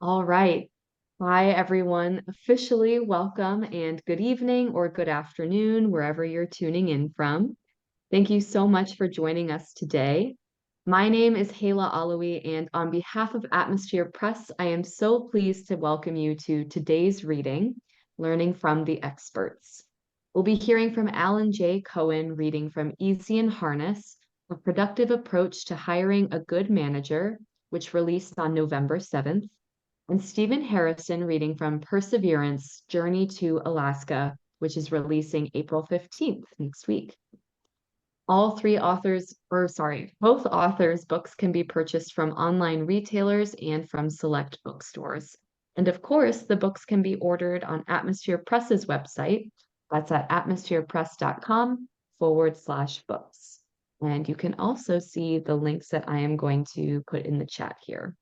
All right. Hi, everyone. Officially welcome and good evening or good afternoon, wherever you're tuning in from. Thank you so much for joining us today. My name is Hala Alawi, and on behalf of Atmosphere Press, I am so pleased to welcome you to today's reading, Learning from the Experts. We'll be hearing from Alan J. Cohen reading from Easy in Harness, A Productive Approach to Hiring a Good Manager, which released on November 7th, and Stephen Harrison reading from Perseverance, Journey to Alaska, which is releasing April 15th next week. Both authors' books can be purchased from online retailers and from select bookstores. And of course, the books can be ordered on Atmosphere Press's website. That's at atmospherepress.com/books. And you can also see the links that I am going to put in the chat here.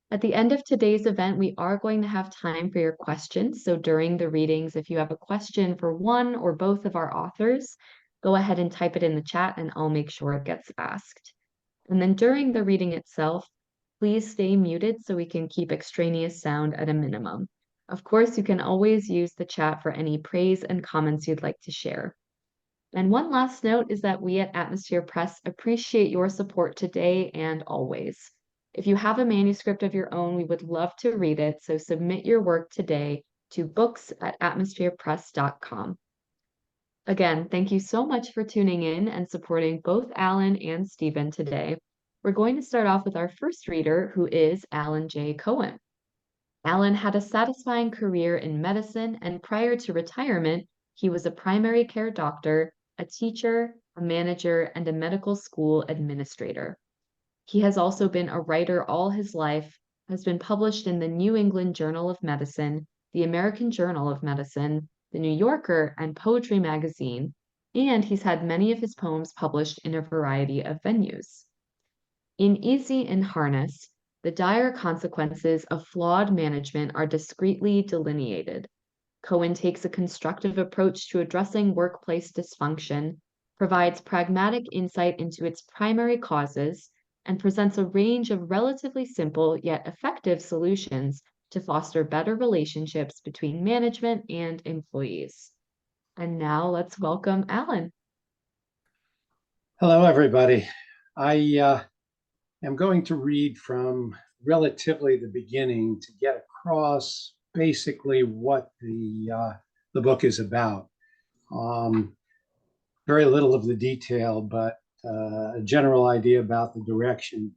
At the end of today's event, we are going to have time for your questions. So during the readings, if you have a question for one or both of our authors, go ahead and type it in the chat and I'll make sure it gets asked. And then during the reading itself, please stay muted so we can keep extraneous sound at a minimum. Of course, you can always use the chat for any praise and comments you'd like to share. And one last note is that we at Atmosphere Press appreciate your support today and always. If you have a manuscript of your own, we would love to read it, so submit your work today to books@atmospherepress.com. Again, thank you so much for tuning in and supporting both Alan and Stephen today. We're going to start off with our first reader, who is Alan J. Cohen. Alan had a satisfying career in medicine, and prior to retirement, he was a primary care doctor, a teacher, a manager, and a medical school administrator. He has also been a writer all his life, has been published in the New England Journal of Medicine, the American Journal of Medicine, the New Yorker, and Poetry Magazine, and he's had many of his poems published in a variety of venues. In Easy in Harness, the dire consequences of flawed management are discreetly delineated. Cohen takes a constructive approach to addressing workplace dysfunction, provides pragmatic insight into its primary causes, and presents a range of relatively simple yet effective solutions to foster better relationships between management and employees. And now let's welcome Alan. Hello, everybody. I am going to read from relatively the beginning to get across basically what the book is about. Very little of the detail, but a general idea about the direction.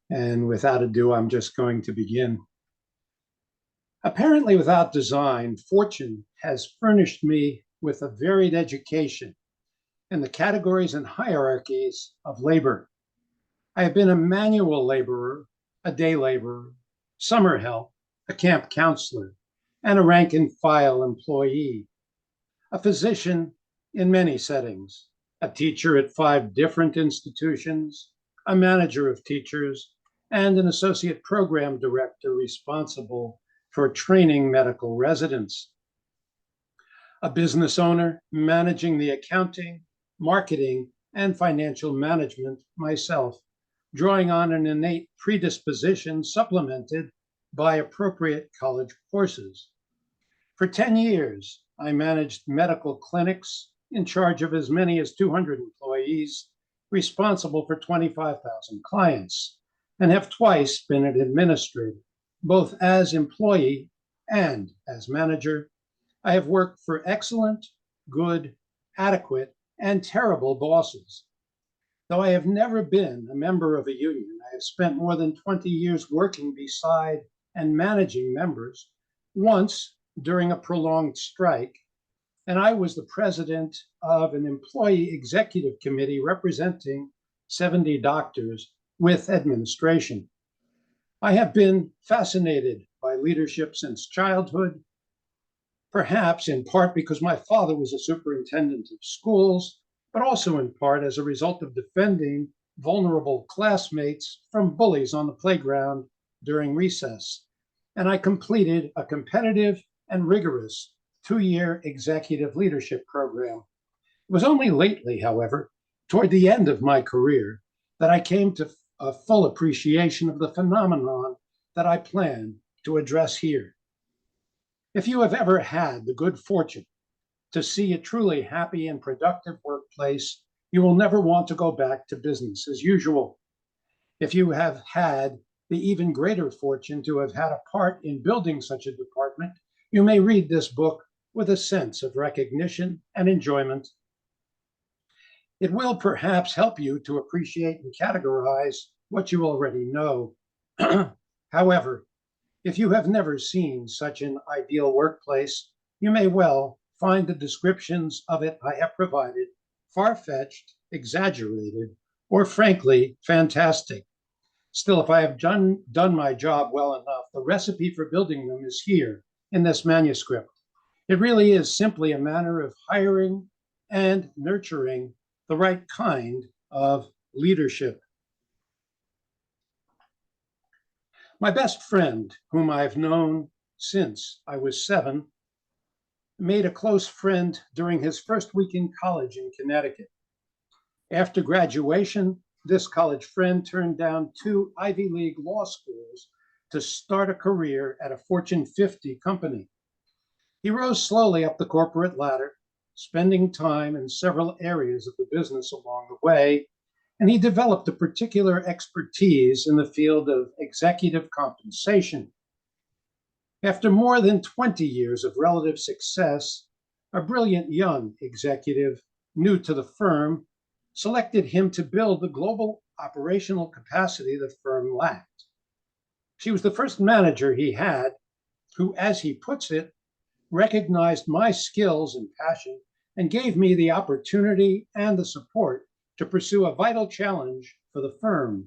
And without ado, I'm just going to begin. Apparently, without design, fortune has furnished me with a varied education in the categories and hierarchies of labor. I have been a manual laborer, a day laborer, summer help, a camp counselor, and a rank and file employee, a physician in many settings, a teacher at 5 different institutions, a manager of teachers, and an associate program director responsible for training medical residents, a business owner managing the accounting, marketing, and financial management myself, drawing on an innate predisposition supplemented by appropriate college courses. For 10 years, I managed medical clinics in charge of as many as 200 employees, responsible for 25,000 clients, and have twice been an administrator, both as employee and as manager. I have worked for excellent, good, adequate, and terrible bosses. Though I have never been a member of a union, I have spent more than 20 years working beside and managing members, once during a prolonged strike, and I was the president of an employee executive committee representing 70 doctors with administration. I have been fascinated by leadership since childhood, perhaps in part because my father was a superintendent of schools, but also in part as a result of defending vulnerable classmates from bullies on the playground during recess. And I completed a competitive and rigorous 2-year executive leadership program. It was only lately, however, toward the end of my career, that I came to a full appreciation of the phenomenon that I plan to address here. If you have ever had the good fortune to see a truly happy and productive workplace, you will never want to go back to business as usual. If you have had the even greater fortune to have had a part in building such a department, you may read this book with a sense of recognition and enjoyment. It will perhaps help you to appreciate and categorize what you already know. However, if you have never seen such an ideal workplace, you may well find the descriptions of it I have provided far-fetched, exaggerated, or frankly, fantastic. Still, if I have done my job well enough, the recipe for building them is here in this manuscript. It really is simply a matter of hiring and nurturing the right kind of leadership. My best friend, whom I've known since I was 7, made a close friend during his first week in college in Connecticut. After graduation, this college friend turned down 2 Ivy League law schools to start a career at a Fortune 50 company. He rose slowly up the corporate ladder, spending time in several areas of the business along the way, and he developed a particular expertise in the field of executive compensation. After more than 20 years of relative success, a brilliant young executive new to the firm selected him to build the global operational capacity the firm lacked. She was the first manager he had who, as he puts it, recognized my skills and passion and gave me the opportunity and the support to pursue a vital challenge for the firm.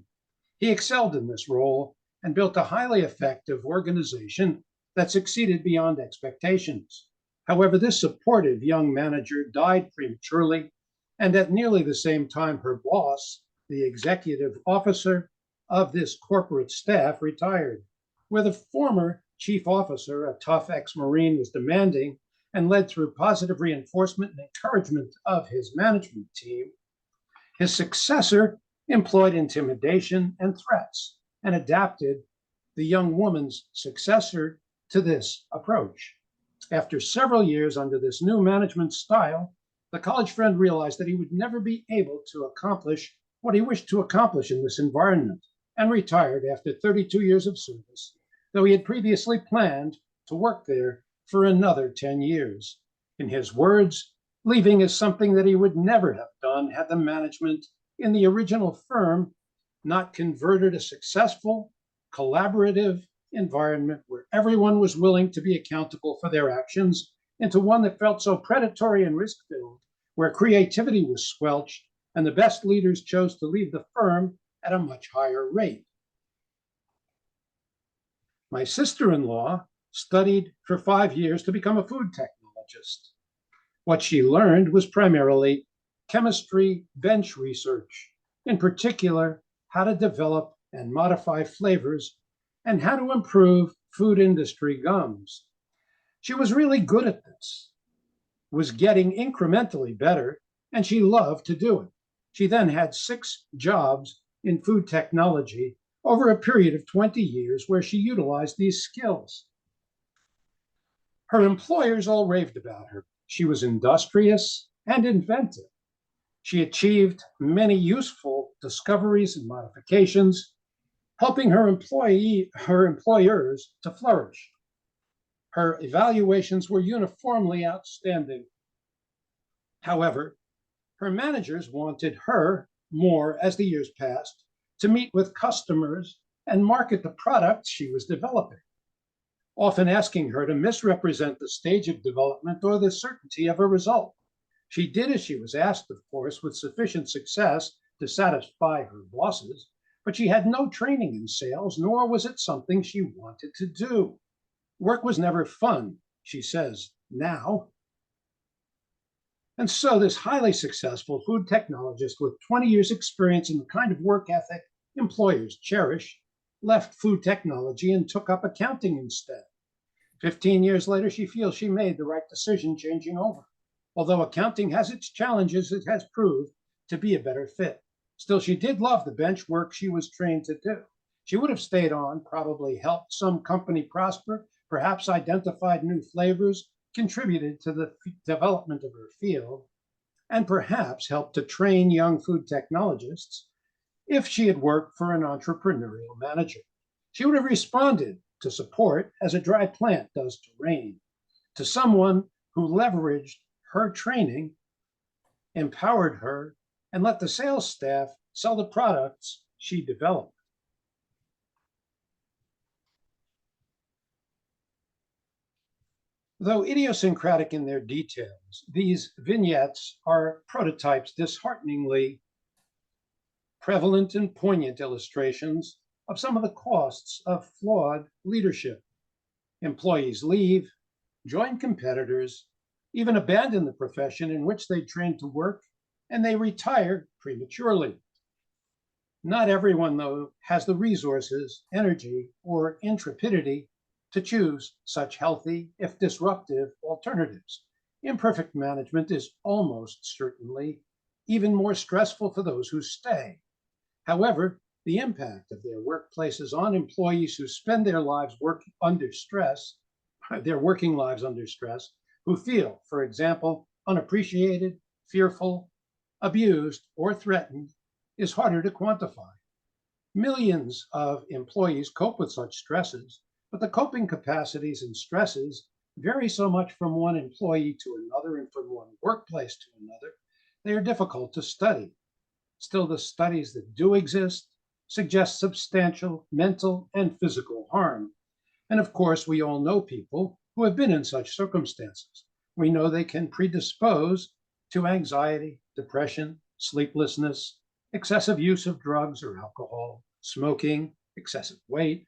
He excelled in this role and built a highly effective organization that succeeded beyond expectations. However, this supportive young manager died prematurely, and at nearly the same time, her boss, the executive officer of this corporate staff, retired. Where the former chief officer, a tough ex-Marine, was demanding and led through positive reinforcement and encouragement of his management team, his successor employed intimidation and threats and adapted the young woman's successor to this approach. After several years under this new management style, the college friend realized that he would never be able to accomplish what he wished to accomplish in this environment and retired after 32 years of service, though he had previously planned to work there for another 10 years. In his words, leaving is something that he would never have done had the management in the original firm not converted a successful, collaborative environment where everyone was willing to be accountable for their actions into one that felt so predatory and risk-filled, where creativity was squelched and the best leaders chose to leave the firm at a much higher rate. My sister-in-law studied for 5 years to become a food technologist. What she learned was primarily chemistry bench research, in particular, how to develop and modify flavors and how to improve food industry gums. She was really good at this, was getting incrementally better, and she loved to do it. She then had 6 jobs in food technology over a period of 20 years where she utilized these skills. Her employers all raved about her. She was industrious and inventive. She achieved many useful discoveries and modifications, helping her employers to flourish. Her evaluations were uniformly outstanding. However, her managers wanted her more as the years passed to meet with customers and market the products she was developing, often asking her to misrepresent the stage of development or the certainty of a result. She did as she was asked, of course, with sufficient success to satisfy her bosses, but she had no training in sales, nor was it something she wanted to do. Work was never fun, she says now. And so this highly successful food technologist with 20 years experience in the kind of work ethic employers cherish left food technology and took up accounting instead. 15 years later, she feels she made the right decision changing over. Although accounting has its challenges, it has proved to be a better fit. Still, she did love the bench work she was trained to do. She would have stayed on, probably helped some company prosper, perhaps identified new flavors, contributed to the development of her field, and perhaps helped to train young food technologists if she had worked for an entrepreneurial manager. She would have responded to support as a dry plant does to rain, to someone who leveraged her training, empowered her, and let the sales staff sell the products she developed. Though idiosyncratic in their details, these vignettes are prototypes dishearteningly prevalent and poignant illustrations of some of the costs of flawed leadership. Employees leave, join competitors, even abandon the profession in which they trained to work, and they retire prematurely. Not everyone, though, has the resources, energy, or intrepidity to choose such healthy, if disruptive, alternatives. Imperfect management is almost certainly even more stressful for those who stay. However, the impact of their workplaces on employees who spend their lives working under stress, their working lives under stress, who feel, for example, unappreciated, fearful, abused, or threatened, is harder to quantify. Millions of employees cope with such stresses, but the coping capacities and stresses vary so much from one employee to another and from one workplace to another, they are difficult to study. Still, the studies that do exist suggest substantial mental and physical harm. And of course, we all know people who have been in such circumstances. We know they can predispose to anxiety, depression, sleeplessness, excessive use of drugs or alcohol, smoking, excessive weight,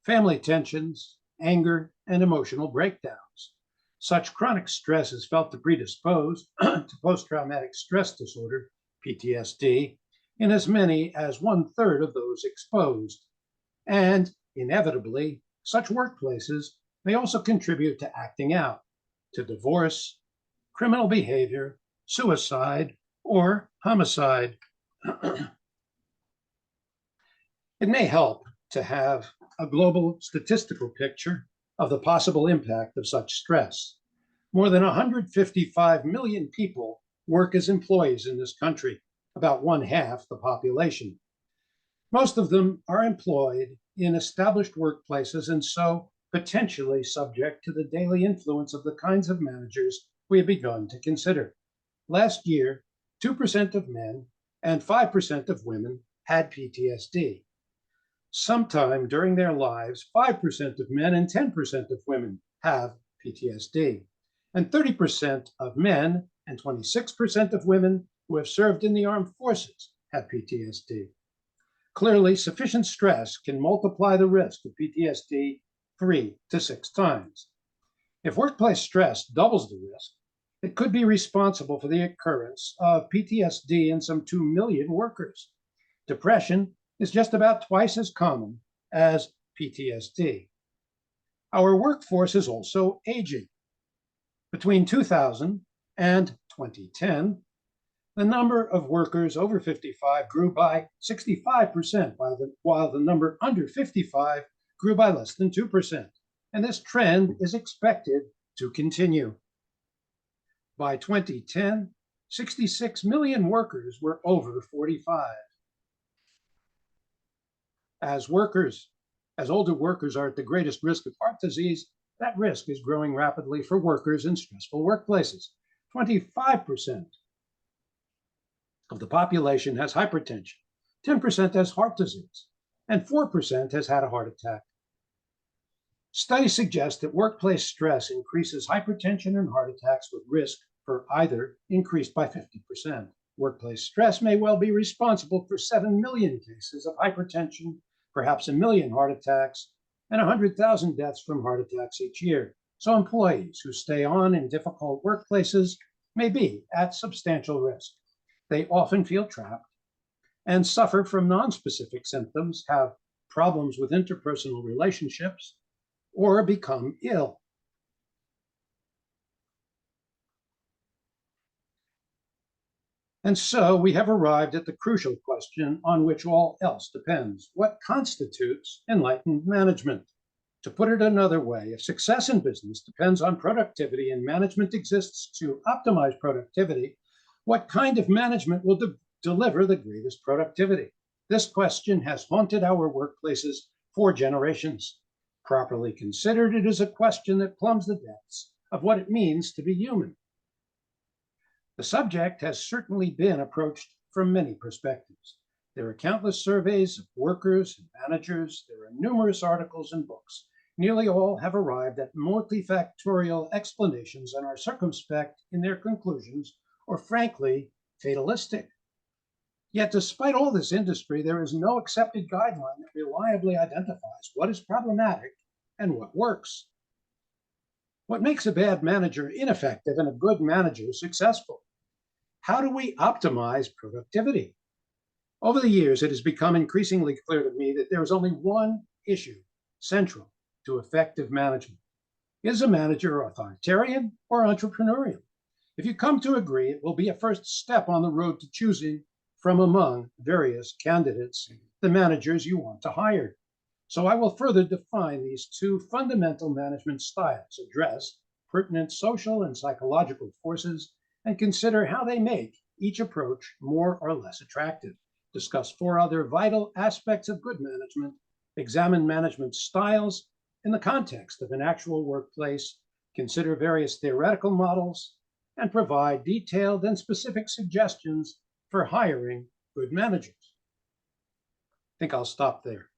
family tensions, anger, and emotional breakdowns. Such chronic stress is felt to predispose to post-traumatic stress disorder, PTSD, in as many as 1/3 of those exposed. And inevitably, such workplaces may also contribute to acting out, to divorce, criminal behavior, suicide, or homicide. It may help to have a global statistical picture of the possible impact of such stress. More than 155 million people work as employees in this country, about 1/2 the population. Most of them are employed in established workplaces and so potentially subject to the daily influence of the kinds of managers we have begun to consider. Last year, 2% of men and 5% of women had PTSD. Sometime during their lives, 5% of men and 10% of women have PTSD. And 30% of men and 26% of women who have served in the armed forces have PTSD. Clearly, sufficient stress can multiply the risk of PTSD 3 to 6 times. If workplace stress doubles the risk, it could be responsible for the occurrence of PTSD in some 2 million workers. Depression is just about twice as common as PTSD. Our workforce is also aging. Between 2000 and 2010, the number of workers over 55 grew by 65%, while the number under 55 grew by less than 2%. And this trend is expected to continue. By 2010, 66 million workers were over 45. As older workers are at the greatest risk of heart disease, that risk is growing rapidly for workers in stressful workplaces. 25% of the population has hypertension, 10% has heart disease, and 4% has had a heart attack. Studies suggest that workplace stress increases hypertension and heart attacks, with risk for either increased by 50%. Workplace stress may well be responsible for 7 million cases of hypertension, perhaps 1 million heart attacks, and 100,000 deaths from heart attacks each year. So employees who stay on in difficult workplaces may be at substantial risk. They often feel trapped and suffer from nonspecific symptoms, have problems with interpersonal relationships, or become ill. And so we have arrived at the crucial question on which all else depends. What constitutes enlightened management? To put it another way, if success in business depends on productivity and management exists to optimize productivity, what kind of management will deliver the greatest productivity? This question has haunted our workplaces for generations. Properly considered, it is a question that plumbs the depths of what it means to be human. The subject has certainly been approached from many perspectives. There are countless surveys of workers and managers. There are numerous articles and books. Nearly all have arrived at multifactorial explanations and are circumspect in their conclusions, or frankly, fatalistic. Yet, despite all this industry, there is no accepted guideline that reliably identifies what is problematic and what works. What makes a bad manager ineffective and a good manager successful? How do we optimize productivity? Over the years, it has become increasingly clear to me that there is only one issue central to effective management. Is a manager authoritarian or entrepreneurial? If you come to agree, it will be a first step on the road to choosing from among various candidates the managers you want to hire. So I will further define these two fundamental management styles, address pertinent social and psychological forces, and consider how they make each approach more or less attractive. Discuss four other vital aspects of good management, examine management styles in the context of an actual workplace, consider various theoretical models, and provide detailed and specific suggestions for hiring good managers. I think I'll stop there.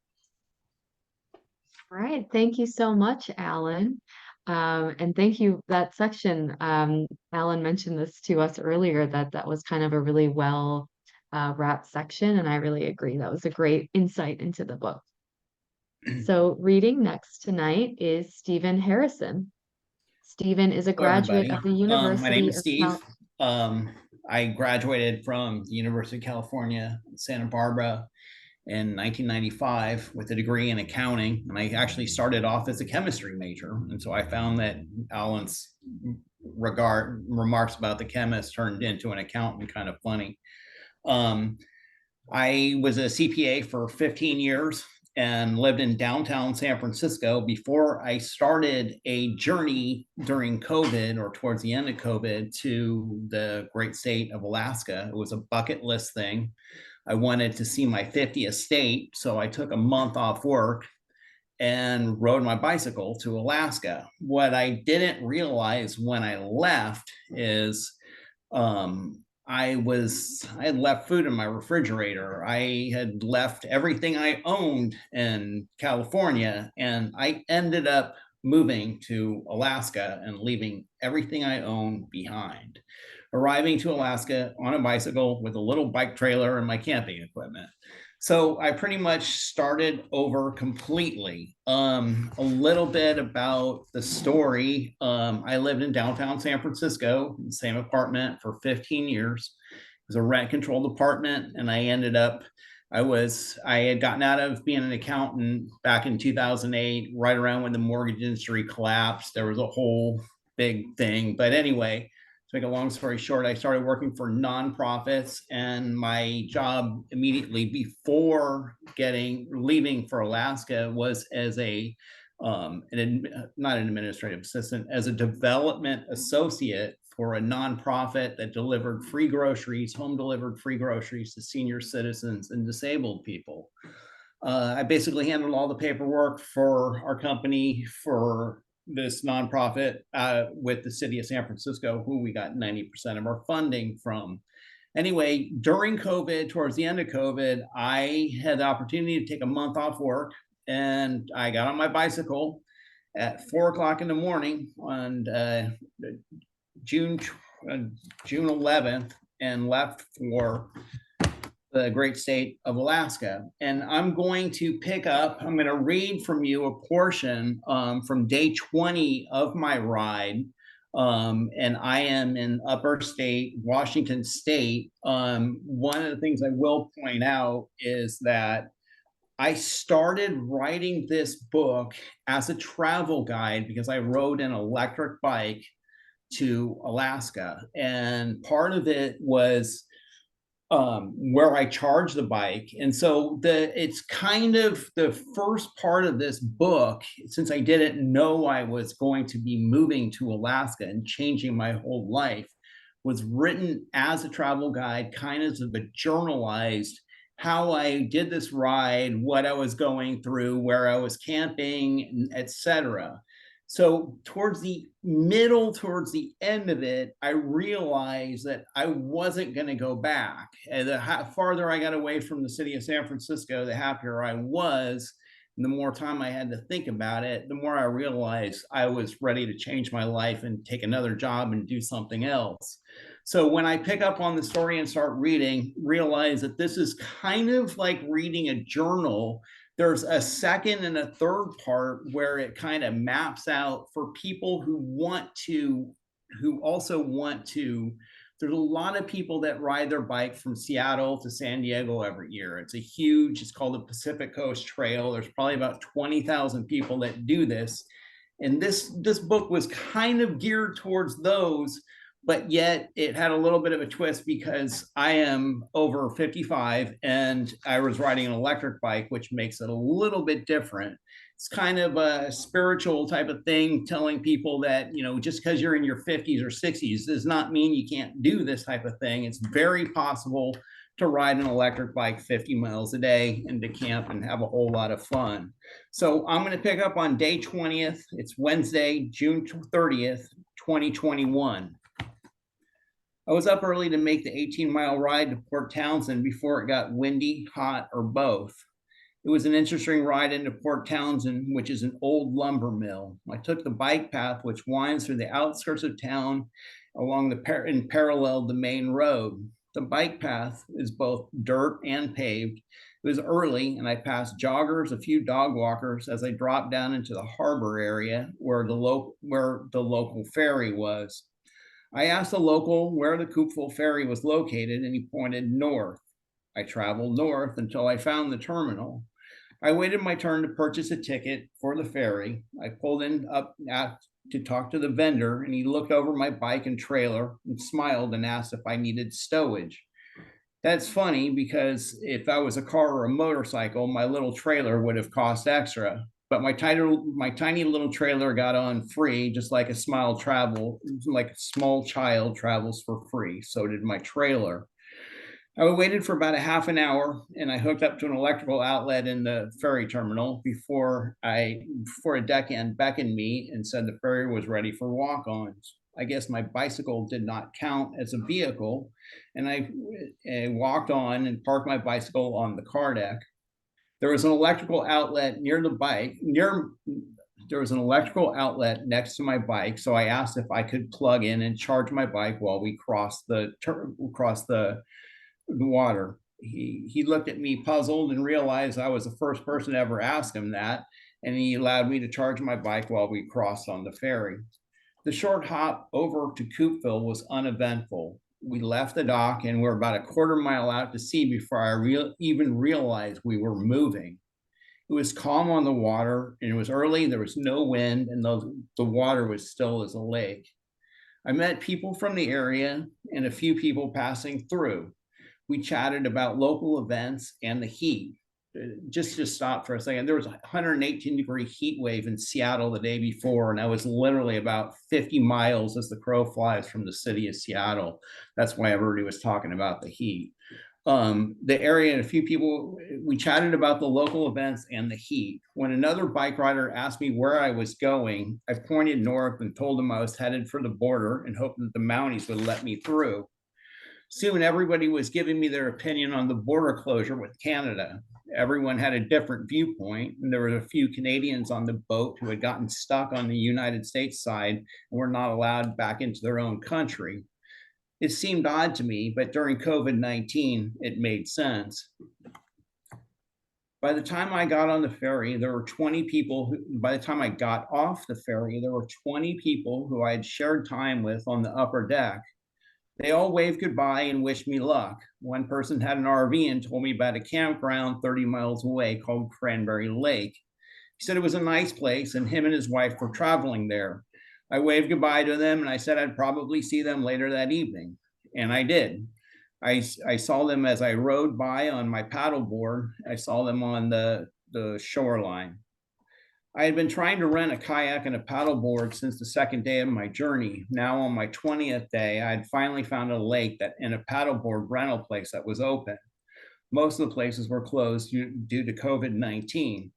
All right, thank you so much, Alan. And thank you, that section, Alan mentioned this to us earlier, that was kind of a really well wrapped section, and I really agree. That was a great insight into the book. So reading next tonight is Stephen Harrison. Stephen is a Hello, graduate everybody. of the My name University is of Steve. I graduated from the University of California, Santa Barbara in 1995 with a degree in accounting. And I actually started off as a chemistry major. And so I found that Alan's remarks about the chemist turned into an accountant kind of funny. I was a CPA for 15 years and lived in downtown San Francisco before I started a journey during COVID or towards the end of COVID to the great state of Alaska. It was a bucket list thing. I wanted to see my 50th state, so I took a month off work and rode my bicycle to Alaska. What I didn't realize when I left is I had left food in my refrigerator. I had left everything I owned in California, and I ended up moving to Alaska and leaving everything I owned behind. Arriving to Alaska on a bicycle with a little bike trailer and my camping equipment. So I pretty much started over completely. A little bit about the story. I lived in downtown San Francisco, in the same apartment for 15 years. It was a rent controlled apartment, and I had gotten out of being an accountant back in 2008, right around when the mortgage industry collapsed. There was a whole big thing. But anyway, to make a long story short, I started working for nonprofits, and my job immediately before leaving for Alaska was as not an administrative assistant, as a development associate for a nonprofit that delivered free groceries, home delivered free groceries to senior citizens and disabled people. I basically handled all the paperwork for our company for this nonprofit with the city of San Francisco, who we got 90% of our funding from. Anyway, during COVID, towards the end of COVID, I had the opportunity to take a month off work, and I got on my bicycle at 4 o'clock in the morning on June 11th and left for the great state of Alaska. And I'm going to read from you a portion from day 20 of my ride. And I am in upper state, Washington State. One of the things I will point out is that I started writing this book as a travel guide because I rode an electric bike to Alaska. And part of it was where I charge the bike. And so it's kind of the first part of this book, since I didn't know I was going to be moving to Alaska and changing my whole life, was written as a travel guide, kind of a journalized how I did this ride, what I was going through, where I was camping, etc. So towards the end of it, I realized that I wasn't going to go back. And the farther I got away from the city of San Francisco, the happier I was. And the more time I had to think about it, the more I realized I was ready to change my life and take another job and do something else. So when I pick up on the story and start reading, realize that this is kind of like reading a journal. There's a second and a third part where it kind of maps out for people who also want to. There's a lot of people that ride their bike from Seattle to San Diego every year. It's called the Pacific Coast Trail. There's probably about 20,000 people that do this. And this book was kind of geared towards those, but yet it had a little bit of a twist because I am over 55 and I was riding an electric bike, which makes it a little bit different. It's kind of a spiritual type of thing, telling people that, just because you're in your 50s or 60s does not mean you can't do this type of thing. It's very possible to ride an electric bike 50 miles a day and to camp and have a whole lot of fun. So I'm going to pick up on day 20th. It's Wednesday, June 30th, 2021. I was up early to make the 18-mile ride to Port Townsend before it got windy, hot, or both. It was an interesting ride into Port Townsend, which is an old lumber mill. I took the bike path, which winds through the outskirts of town and paralleled the main road. The bike path is both dirt and paved. It was early, and I passed joggers, a few dog walkers, as I dropped down into the harbor area where the local ferry was. I asked the local where the Coupeville ferry was located, and he pointed north. I traveled north until I found the terminal. I waited my turn to purchase a ticket for the ferry. I pulled in up to talk to the vendor, and he looked over my bike and trailer and smiled and asked if I needed stowage. That's funny because if I was a car or a motorcycle, my little trailer would have cost extra. But my tiny little trailer got on free, just like a small child travels for free. So did my trailer. I waited for about a half an hour, and I hooked up to an electrical outlet in the ferry terminal before a deckhand beckoned me and said the ferry was ready for walk-ons. I guess my bicycle did not count as a vehicle, and I walked on and parked my bicycle on the car deck. There was an electrical outlet there was an electrical outlet next to my bike, so I asked if I could plug in and charge my bike while we crossed the water. He looked at me puzzled and realized I was the first person to ever ask him that, and he allowed me to charge my bike while we crossed on the ferry. The short hop over to Coupeville was uneventful. We left the dock and we're about a quarter mile out to sea before I even realized we were moving. It was calm on the water, and it was early. There was no wind, and the water was still as a lake. I met people from the area and a few people passing through. We chatted about local events and the heat. Just to stop for a second, there was a 118-degree heat wave in Seattle the day before, and I was literally about 50 miles as the crow flies from the city of Seattle. That's why everybody was talking about the heat. The area and a few people, we chatted about the local events and the heat. When another bike rider asked me where I was going, I pointed north and told him I was headed for the border and hoped that the Mounties would let me through. Soon everybody was giving me their opinion on the border closure with Canada. Everyone had a different viewpoint, and there were a few Canadians on the boat who had gotten stuck on the United States side and were not allowed back into their own country. It seemed odd to me, but during COVID-19, it made sense. By the time I got on the ferry, there were 20 people. By the time I got off the ferry, there were 20 people who I had shared time with on the upper deck. They all waved goodbye and wished me luck. One person had an RV and told me about a campground 30 miles away called Cranberry Lake. He said it was a nice place, and him and his wife were traveling there. I waved goodbye to them, and I said I'd probably see them later that evening, and I did. I saw them as I rode by on my paddleboard. I saw them on the shoreline. I had been trying to rent a kayak and a paddleboard since the second day of my journey. Now on my 20th day, I had finally found a lake that in a paddleboard rental place that was open. Most of the places were closed due to COVID-19.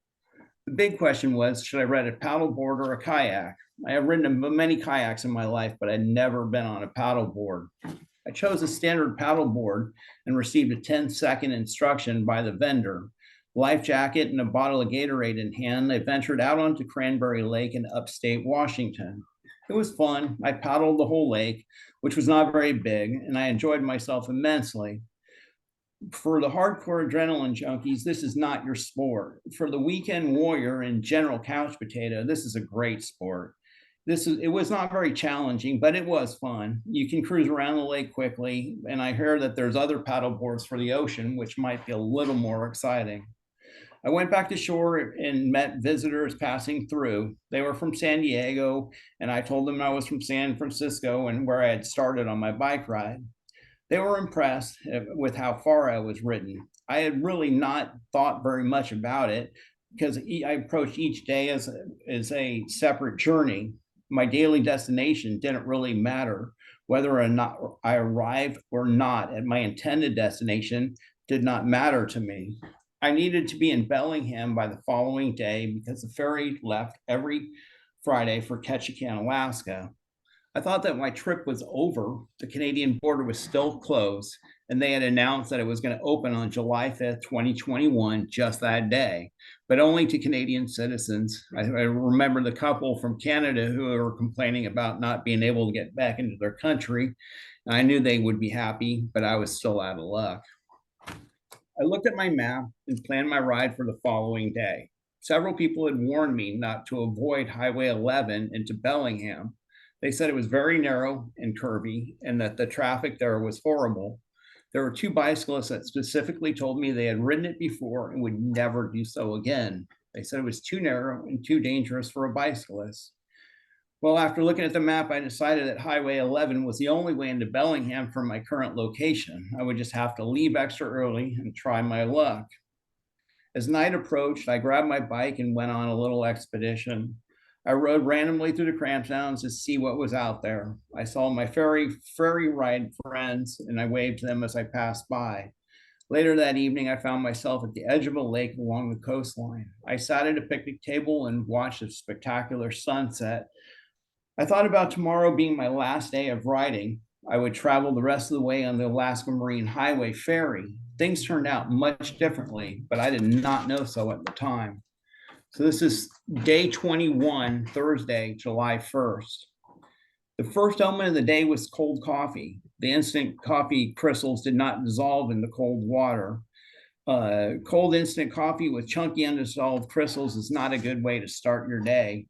The big question was, should I rent a paddleboard or a kayak? I have ridden many kayaks in my life, but I'd never been on a paddleboard. I chose a standard paddleboard and received a 10-second instruction by the vendor. Life jacket and a bottle of Gatorade in hand, I ventured out onto Cranberry Lake in upstate Washington. It was fun. I paddled the whole lake, which was not very big, and I enjoyed myself immensely. For the hardcore adrenaline junkies, this is not your sport. For the weekend warrior and general couch potato, this is a great sport. It was not very challenging, but it was fun. You can cruise around the lake quickly, and I hear that there's other paddle boards for the ocean, which might be a little more exciting. I went back to shore and met visitors passing through. They were from San Diego, and I told them I was from San Francisco and where I had started on my bike ride. They were impressed with how far I was ridden. I had really not thought very much about it because I approached each day as a separate journey. My daily destination didn't really matter. Whether or not I arrived or not at my intended destination did not matter to me. I needed to be in Bellingham by the following day because the ferry left every Friday for Ketchikan, Alaska. I thought that my trip was over. The Canadian border was still closed, and they had announced that it was going to open on July 5th, 2021, just that day, but only to Canadian citizens. I remember the couple from Canada who were complaining about not being able to get back into their country. I knew they would be happy, but I was still out of luck. I looked at my map and planned my ride for the following day. Several people had warned me not to avoid Highway 11 into Bellingham. They said it was very narrow and curvy and that the traffic there was horrible. There were two bicyclists that specifically told me they had ridden it before and would never do so again. They said it was too narrow and too dangerous for a bicyclist. Well, after looking at the map, I decided that Highway 11 was the only way into Bellingham from my current location. I would just have to leave extra early and try my luck. As night approached, I grabbed my bike and went on a little expedition. I rode randomly through the Cramptowns to see what was out there. I saw my ferry ride friends, and I waved to them as I passed by. Later that evening, I found myself at the edge of a lake along the coastline. I sat at a picnic table and watched a spectacular sunset. I thought about tomorrow being my last day of riding. I would travel the rest of the way on the Alaska Marine Highway ferry. Things turned out much differently, but I did not know so at the time. So this is day 21, Thursday, July 1st. The first element of the day was cold coffee. The instant coffee crystals did not dissolve in the cold water. Cold instant coffee with chunky undissolved crystals is not a good way to start your day.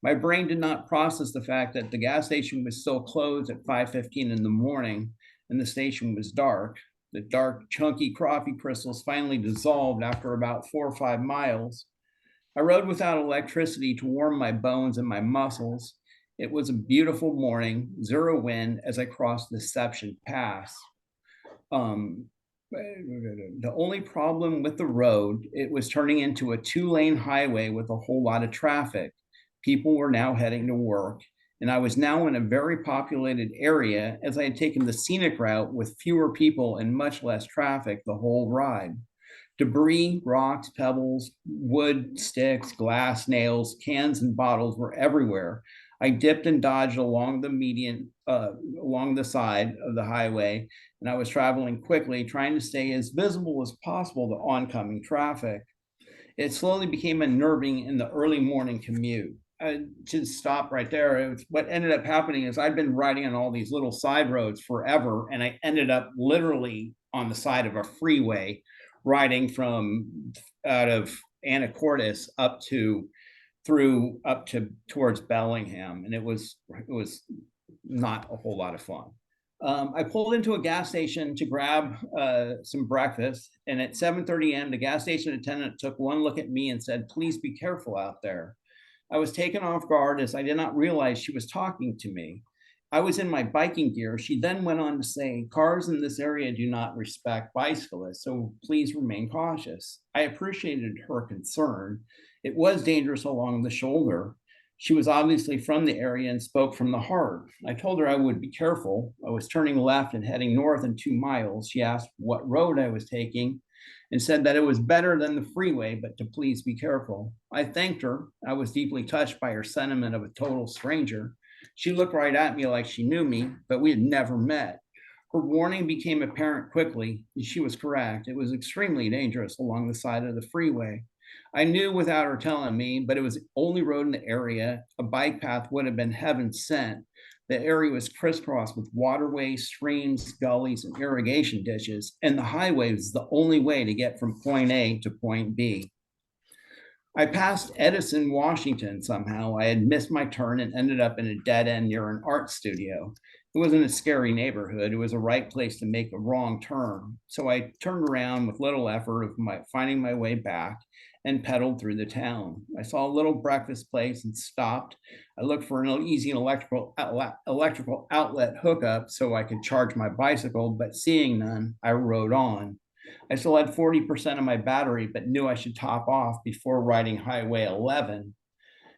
My brain did not process the fact that the gas station was still closed at 5:15 in the morning and the station was dark. The dark, chunky coffee crystals finally dissolved after about 4 or 5 miles. I rode without electricity to warm my bones and my muscles. It was a beautiful morning, zero wind as I crossed Deception Pass. The only problem with the road, it was turning into a 2-lane highway with a whole lot of traffic. People were now heading to work, and I was now in a very populated area as I had taken the scenic route with fewer people and much less traffic the whole ride. Debris, rocks, pebbles, wood, sticks, glass, nails, cans, and bottles were everywhere. I dipped and dodged along the side of the highway, and I was traveling quickly, trying to stay as visible as possible to oncoming traffic. It slowly became unnerving in the early morning commute. To stop right there, what ended up happening is I'd been riding on all these little side roads forever, and I ended up literally on the side of a freeway, riding from out of Anacortes up to towards Bellingham, and it was not a whole lot of fun. I pulled into a gas station to grab some breakfast, and at 7:30 a.m., the gas station attendant took one look at me and said, "Please be careful out there." I was taken off guard as I did not realize she was talking to me. I was in my biking gear. She then went on to say, cars in this area do not respect bicyclists, so please remain cautious. I appreciated her concern. It was dangerous along the shoulder. She was obviously from the area and spoke from the heart. I told her I would be careful. I was turning left and heading north in 2 miles. She asked what road I was taking and said that it was better than the freeway, but to please be careful. I thanked her. I was deeply touched by her sentiment of a total stranger. She looked right at me like she knew me, but we had never met. Her warning became apparent quickly. She was correct. It was extremely dangerous along the side of the freeway. I knew without her telling me, but it was the only road in the area. A bike path would have been heaven sent. The area was crisscrossed with waterways, streams, gullies, and irrigation ditches, and the highway was the only way to get from point A to point B. I passed Edison, Washington somehow. I had missed my turn and ended up in a dead end near an art studio. It wasn't a scary neighborhood. It was a right place to make a wrong turn. So I turned around with little effort of finding my way back and pedaled through the town. I saw a little breakfast place and stopped. I looked for an easy electrical outlet hookup so I could charge my bicycle, but seeing none, I rode on. I still had 40% of my battery, but knew I should top off before riding Highway 11.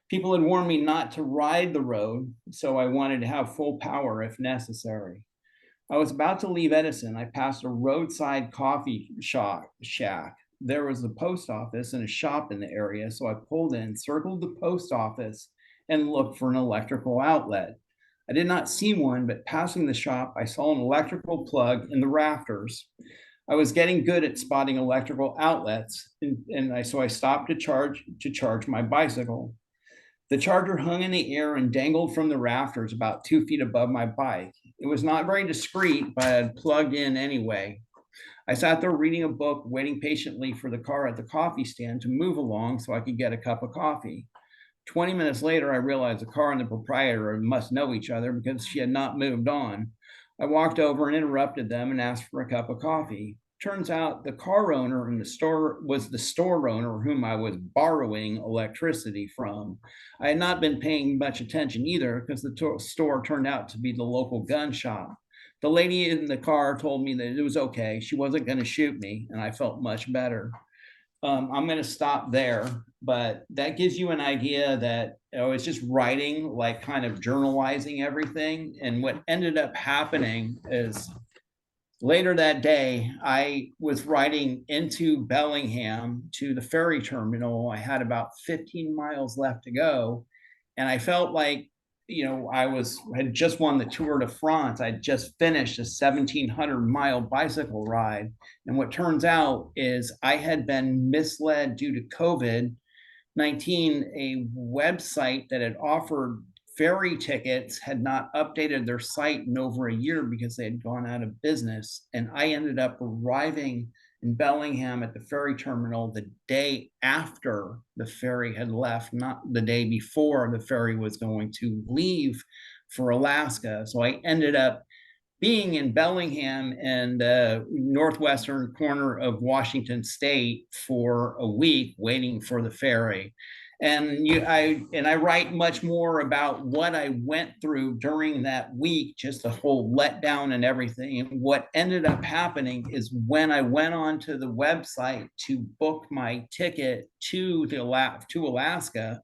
People had warned me not to ride the road, so I wanted to have full power if necessary. I was about to leave Edison. I passed a roadside coffee shack. There was a post office and a shop in the area, so I pulled in, circled the post office, and looked for an electrical outlet. I did not see one, but passing the shop, I saw an electrical plug in the rafters. I was getting good at spotting electrical outlets, so I stopped to charge my bicycle. The charger hung in the air and dangled from the rafters about 2 feet above my bike. It was not very discreet, but I had plugged in anyway. I sat there reading a book, waiting patiently for the car at the coffee stand to move along so I could get a cup of coffee. 20 minutes later, I realized the car and the proprietor must know each other because she had not moved on. I walked over and interrupted them and asked for a cup of coffee. Turns out the car owner in the store was the store owner whom I was borrowing electricity from. I had not been paying much attention either because the store turned out to be the local gun shop. The lady in the car told me that it was okay. She wasn't going to shoot me, and I felt much better. I'm going to stop there, but that gives you an idea that I was just writing, like kind of journalizing everything. And what ended up happening is later that day, I was riding into Bellingham to the ferry terminal. I had about 15 miles left to go. And I felt like, had just won the Tour de France. I'd just finished a 1,700-mile bicycle ride. And what turns out is I had been misled due to COVID-19. A website that had offered ferry tickets had not updated their site in over a year because they had gone out of business. And I ended up arriving in Bellingham at the ferry terminal the day after the ferry had left, not the day before the ferry was going to leave for Alaska. So I ended up being in Bellingham and northwestern corner of Washington State for a week waiting for the ferry. And I write much more about what I went through during that week, just the whole letdown and everything. And what ended up happening is when I went onto the website to book my ticket to Alaska,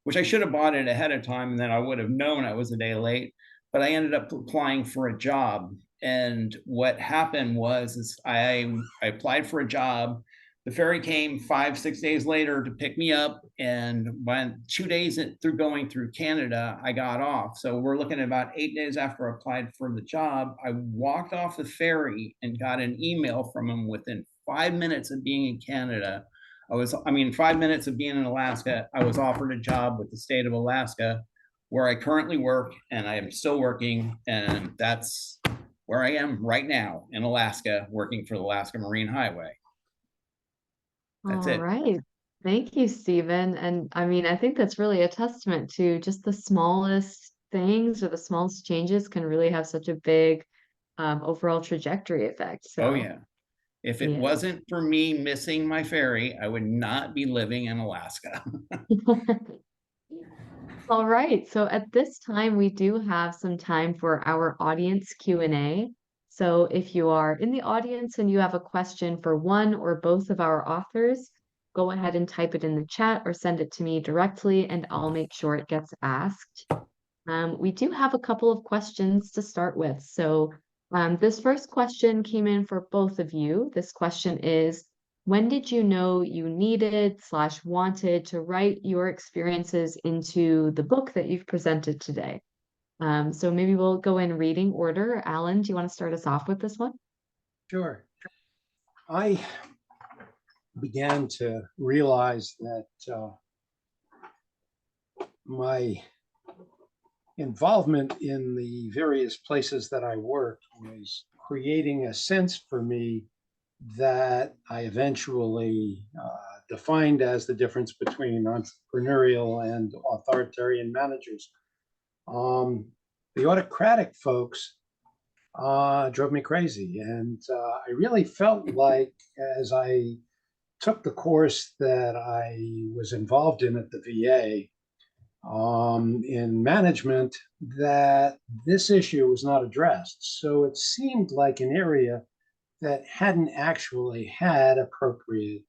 which I should have bought it ahead of time, and then I would have known I was a day late. But I ended up applying for a job. And what happened was I applied for a job. The ferry came 5-6 days later to pick me up. And when 2 days through going through Canada, I got off. So we're looking at about 8 days after I applied for the job. I walked off the ferry and got an email from him within 5 minutes of being in Canada. 5 minutes of being in Alaska, I was offered a job with the state of Alaska, where I currently work, and I am still working, and that's where I am right now in Alaska, working for the Alaska Marine Highway. That's All it. right. Thank you, Stephen. And I mean, I think that's really a testament to just the smallest things or the smallest changes can really have such a big overall trajectory effect. Oh, So, yeah. If it yeah. wasn't for me missing my ferry, I would not be living in Alaska. All right. So at this time, we do have some time for our audience Q&A. So if you are in the audience and you have a question for one or both of our authors, go ahead and type it in the chat or send it to me directly, and I'll make sure it gets asked. We do have a couple of questions to start with. So this first question came in for both of you. This question is, when did you know you needed / wanted to write your experiences into the book that you've presented today? So maybe we'll go in reading order. Alan, do you want to start us off with this one? Sure. I began to realize that my involvement in the various places that I worked was creating a sense for me that I eventually defined as the difference between entrepreneurial and authoritarian managers. The autocratic folks drove me crazy. And I really felt like as I took the course that I was involved in at the VA in management, that this issue was not addressed. So it seemed like an area that hadn't actually had appropriate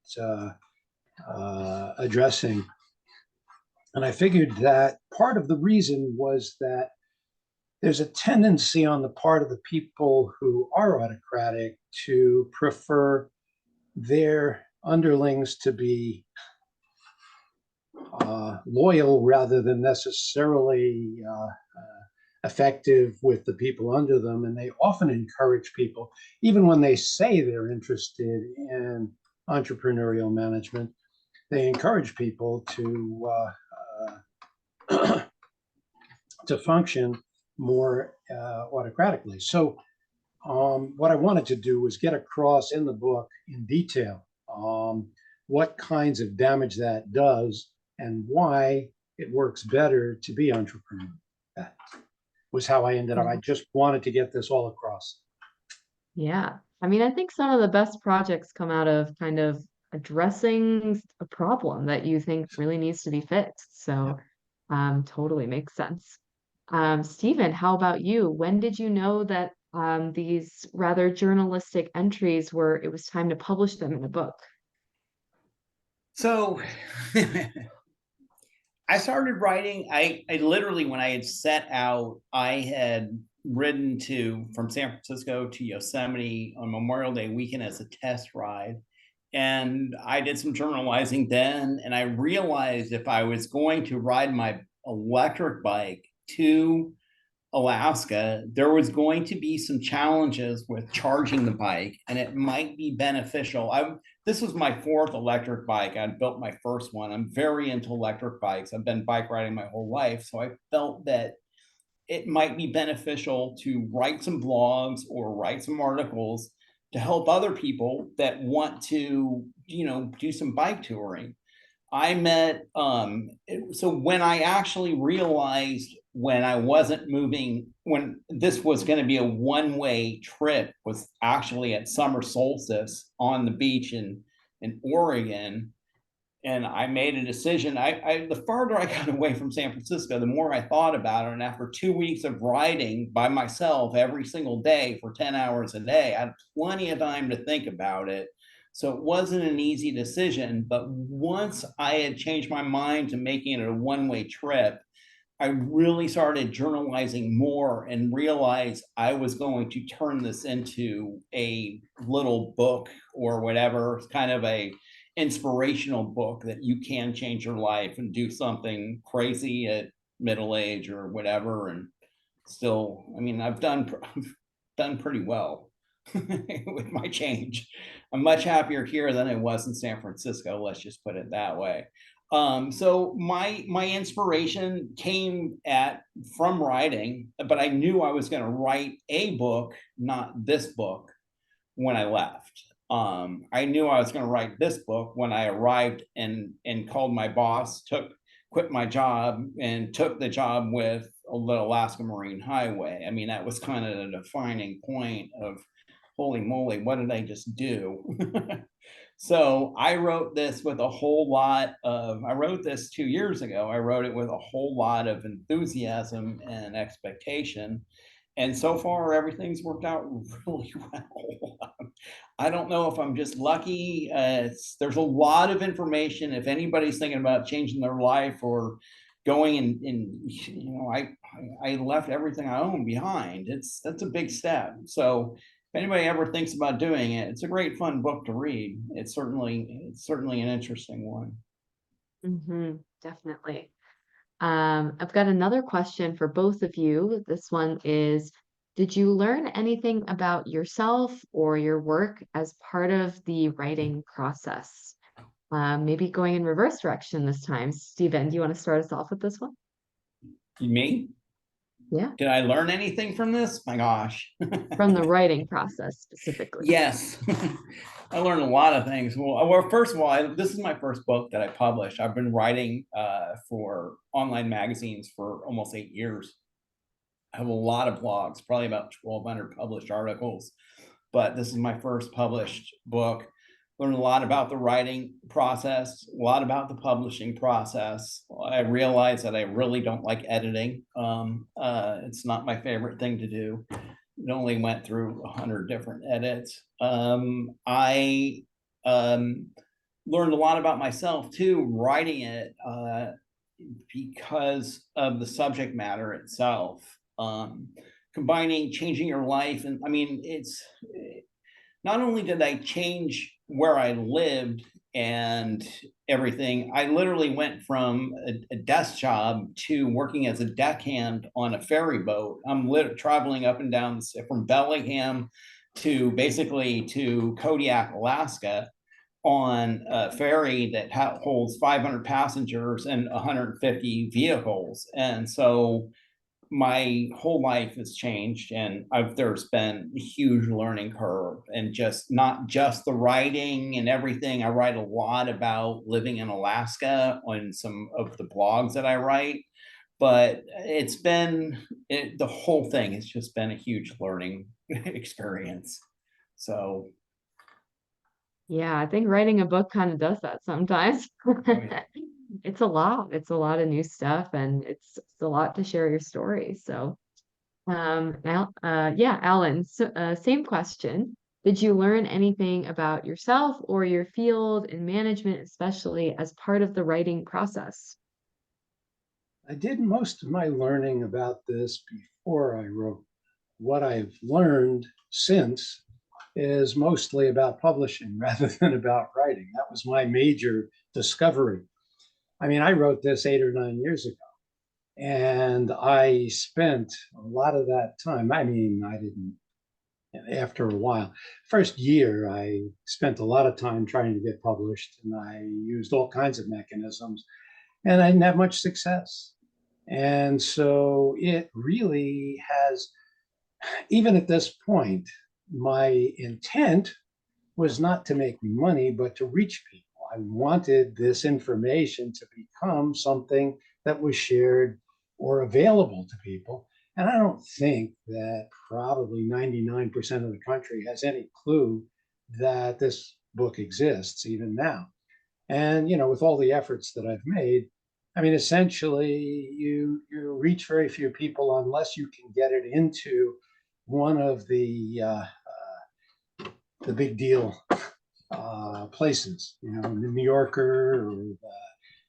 addressing. And I figured that part of the reason was that there's a tendency on the part of the people who are autocratic to prefer their underlings to be loyal rather than necessarily effective with the people under them. And they often encourage people, even when they say they're interested in entrepreneurial management, they encourage people to to function more autocratically. So what I wanted to do was get across in the book in detail what kinds of damage that does and why it works better to be entrepreneurial. That was how I ended up. I just wanted to get this all across. Yeah. I mean, I think some of the best projects come out of kind of addressing a problem that you think really needs to be fixed. So, totally makes sense. Stephen, how about you? When did you know that these rather journalistic entries it was time to publish them in a book? So I started writing. I literally, when I had set out, I had ridden from San Francisco to Yosemite on Memorial Day weekend as a test ride. And I did some journalizing then. And I realized if I was going to ride my electric bike to Alaska, there was going to be some challenges with charging the bike, and it might be beneficial. This was my 4th electric bike. I built my first one. I'm very into electric bikes. I've been bike riding my whole life. So I felt that it might be beneficial to write some blogs or write some articles to help other people that want to, do some bike touring. I met, so when I actually realized when I wasn't moving, when this was going to be a one-way trip, was actually at summer solstice on the beach in Oregon. And I made a decision. The farther I got away from San Francisco, the more I thought about it. And after 2 weeks of riding by myself every single day for 10 hours a day, I had plenty of time to think about it. So it wasn't an easy decision. But once I had changed my mind to making it a one-way trip, I really started journalizing more and realized I was going to turn this into a little book or whatever, kind of a inspirational book that you can change your life and do something crazy at middle age or whatever. And still, I mean, I've done pretty well with my change. I'm much happier here than I was in San Francisco. Let's just put it that way. So my inspiration came from writing, but I knew I was going to write a book, not this book, when I left. I knew I was going to write this book when I arrived and called my boss, quit my job and took the job with the Alaska Marine Highway. I mean, that was kind of the defining point of, holy moly, what did I just do? So I wrote this with a whole lot of, I wrote this 2 years ago. I wrote it with a whole lot of enthusiasm and expectation. And so far, everything's worked out really well. I don't know if I'm just lucky. There's a lot of information. If anybody's thinking about changing their life or going I left everything I own behind. That's a big step. So if anybody ever thinks about doing it, it's a great fun book to read. It's certainly an interesting one. Definitely. I've got another question for both of you. This one is, did you learn anything about yourself or your work as part of the writing process? Maybe going in reverse direction this time. Stephen, do you want to start us off with this one? Me? Yeah, Did I learn anything from this? My gosh. from the writing process specifically. Yes. I learned a lot of things. Well, first of all, this is my first book that I published. I've been writing for online magazines for almost 8 years. I have a lot of blogs, probably about 1,200 published articles, but this is my first published book. Learned a lot about the writing process, a lot about the publishing process. I realized that I really don't like editing. It's not my favorite thing to do. It only went through 100 different edits. I learned a lot about myself too, writing it, because of the subject matter itself. Combining changing your life, and I mean, it's not only did I change where I lived and everything, I literally went from a desk job to working as a deckhand on a ferry boat. I'm traveling up and down from Bellingham to basically to Kodiak, Alaska, on a ferry that holds 500 passengers and 150 vehicles. And so my whole life has changed, and there's been a huge learning curve, and just not just the writing and everything. I write a lot about living in Alaska on some of the blogs that I write, but the whole thing has just been a huge learning experience. So Yeah, I think writing a book kind of does that sometimes. yeah. It's a lot. It's a lot of new stuff, and it's a lot to share your story. So, yeah, Alan, same question. Did you learn anything about yourself or your field in management, especially as part of the writing process? I did most of my learning about this before I wrote. What I've learned since is mostly about publishing rather than about writing. That was my major discovery. I mean, I wrote this 8 or 9 years ago, and I spent a lot of that time. I mean, I didn't, after a while, first year, I spent a lot of time trying to get published, and I used all kinds of mechanisms, and I didn't have much success. And so it really has, even at this point, my intent was not to make money, but to reach people. I wanted this information to become something that was shared or available to people. And I don't think that probably 99% of the country has any clue that this book exists even now. And, with all the efforts that I've made, I mean, essentially, you reach very few people unless you can get it into one of the big deal places, the New Yorker or the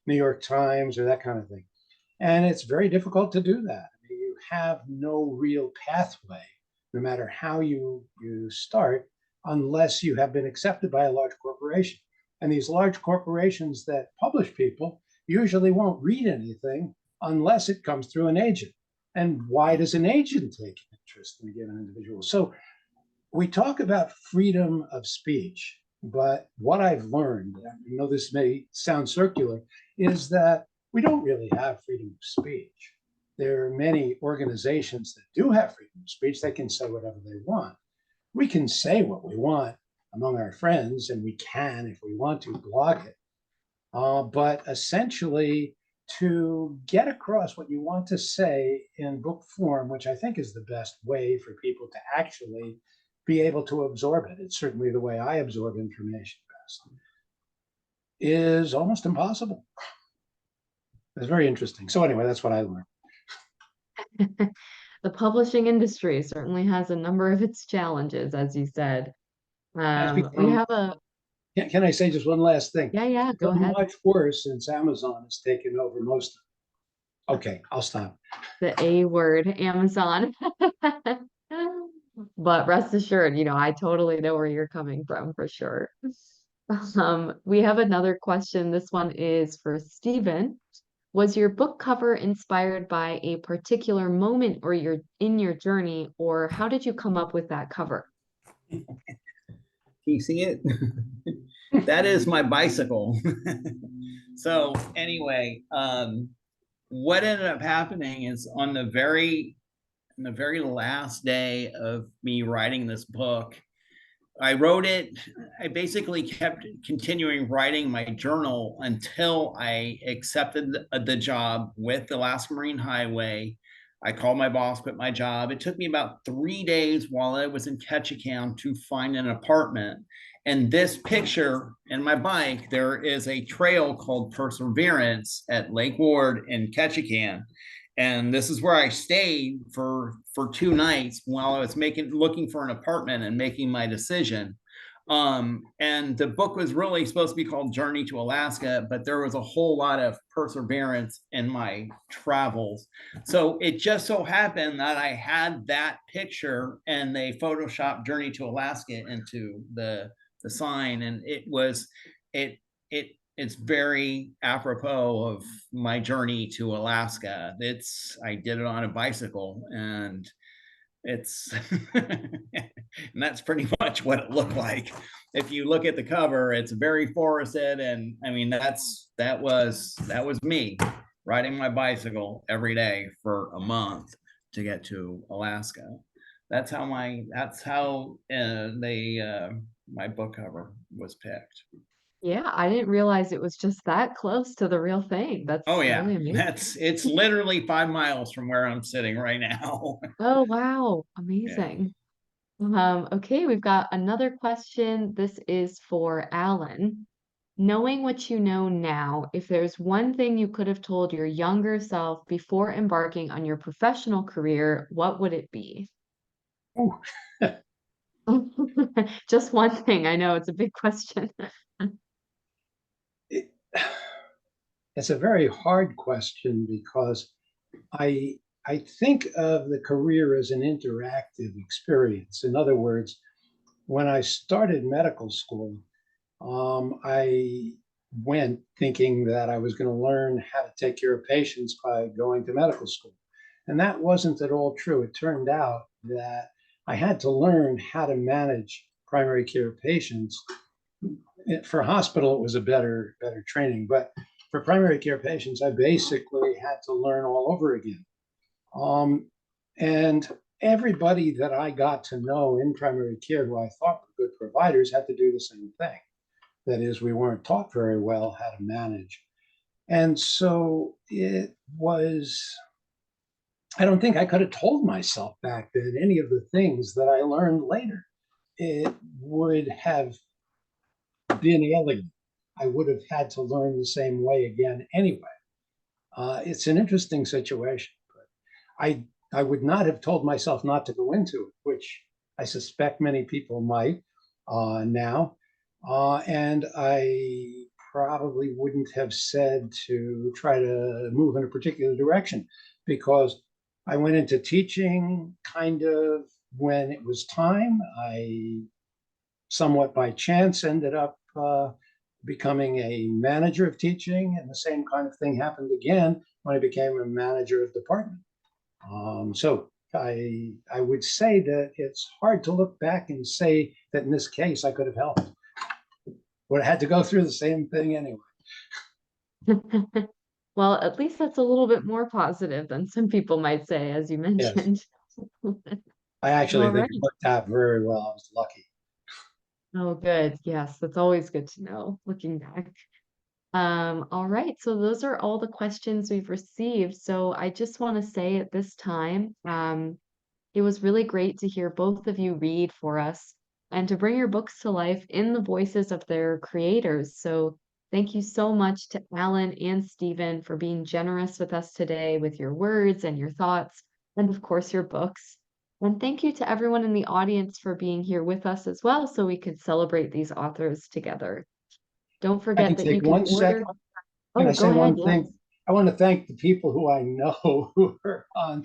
New York Times or that kind of thing. And it's very difficult to do that. I mean, you have no real pathway, no matter how you start, unless you have been accepted by a large corporation. And these large corporations that publish people usually won't read anything unless it comes through an agent. And why does an agent take an interest in a given individual? So we talk about freedom of speech, but what I've learned, I know this may sound circular, is that we don't really have freedom of speech. There are many organizations that do have freedom of speech. They can say whatever they want. We can say what we want among our friends, and we can, if we want to, blog it. But essentially, to get across what you want to say in book form, which I think is the best way for people to actually be able to absorb it. It's certainly the way I absorb information past is almost impossible. It's very interesting. So anyway, that's what I learned. The publishing industry certainly has a number of its challenges, as you said. Has We become, have a, can I say just one last thing? yeah, It's go become ahead. much worse since Amazon has taken over most of it. Okay, I'll stop. The A word, Amazon. But rest assured, I totally know where you're coming from for sure. We have another question. This one is for Stephen. Was your book cover inspired by a particular moment or in your journey, or how did you come up with that cover? Can you see it? That is my bicycle. So anyway, what ended up happening is on the very last day of me writing this book, I wrote it. I basically kept continuing writing my journal until I accepted the job with the Alaska Marine Highway. I called my boss, quit my job. It took me about 3 days while I was in Ketchikan to find an apartment. And this picture in my bike, there is a trail called Perseverance at Lake Ward in Ketchikan. And this is where I stayed for 2 nights while I was looking for an apartment and making my decision. And the book was really supposed to be called Journey to Alaska, but there was a whole lot of perseverance in my travels. So it just so happened that I had that picture and they photoshopped Journey to Alaska into the sign, and it's very apropos of my journey to Alaska. I did it on a bicycle, and it's and that's pretty much what it looked like. If you look at the cover, it's very forested, and I mean that was me riding my bicycle every day for a month to get to Alaska. That's how my book cover was picked. Yeah, I didn't realize it was just that close to the real thing. Oh That's yeah, really amazing. it's literally 5 miles from where I'm sitting right now. Oh, wow. Yeah. Amazing. Okay, we've got another question. This is for Alan. Knowing what you know now, if there's one thing you could have told your younger self before embarking on your professional career, what would it be? Ooh, Just one thing. I know it's a big question. it, it's a very hard question because I I think of the career as an interactive experience. In other words, when I started medical school, I went thinking that I was going to learn how to take care of patients by going to medical school. And that wasn't at all true. It turned out that I had to learn how to manage primary care patients. For hospital, it was a better training, but for primary care patients, I basically had to learn all over again. Um, and everybody that I got to know in primary care who I thought were good providers had to do the same thing. That is, we weren't taught very well how to manage. And so it was, I don't think I could have told myself back then any of the things that I learned later. It would have been alien. I would have had to learn the same way again anyway. It's an interesting situation, but I would not have told myself not to go into it, which I suspect many people might now. And I probably wouldn't have said to try to move in a particular direction because I went into teaching kind of when it was time. I somewhat by chance ended up becoming a manager of teaching, and the same kind of thing happened again when I became a manager of department. So I would say that it's hard to look back and say that in this case I could have helped. Would have had to go through the same thing anyway. Well, at least that's a little bit more positive than some people might say, as you Yes, mentioned. I actually All think right. it worked out very well. I was lucky. Oh, good. Yes, that's always good to know, looking back. All right, so those are all the questions we've received. So I just want to say at this time, it was really great to hear both of you read for us. and to bring your books to life in the voices of their creators. So thank you so much to Alan and Stephen for being generous with us today with your words and your thoughts, and of course, your books. And thank you to everyone in the audience for being here with us as well, so we could celebrate these authors together. Don't I forget can that you take can one order. second. Can Oh, I go say ahead. one Yes. thing? I want to thank the people who I know who are on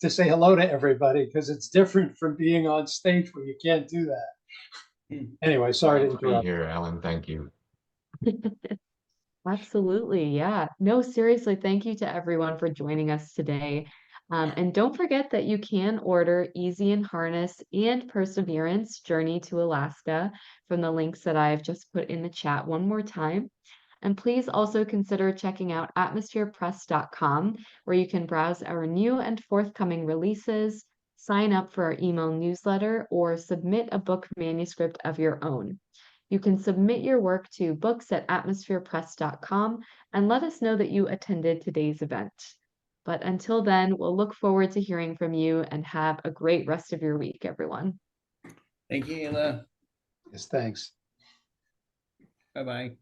to say hello to everybody, because it's different from being on stage where you can't do that. Anyway, sorry to Glad to be interrupt. here, Alan. Thank you. Absolutely. Yeah. No, seriously, thank you to everyone for joining us today. And don't forget that you can order Easy in Harness and Perseverance Journey to Alaska from the links that I've just put in the chat one more time. And please also consider checking out atmospherepress.com, where you can browse our new and forthcoming releases, sign up for our email newsletter, or submit a book manuscript of your own. You can submit your work to books@atmospherepress.com and let us know that you attended today's event. But until then, we'll look forward to hearing from you and have a great rest of your week, everyone. Thank you, Ayla. Yes, thanks. Bye-bye.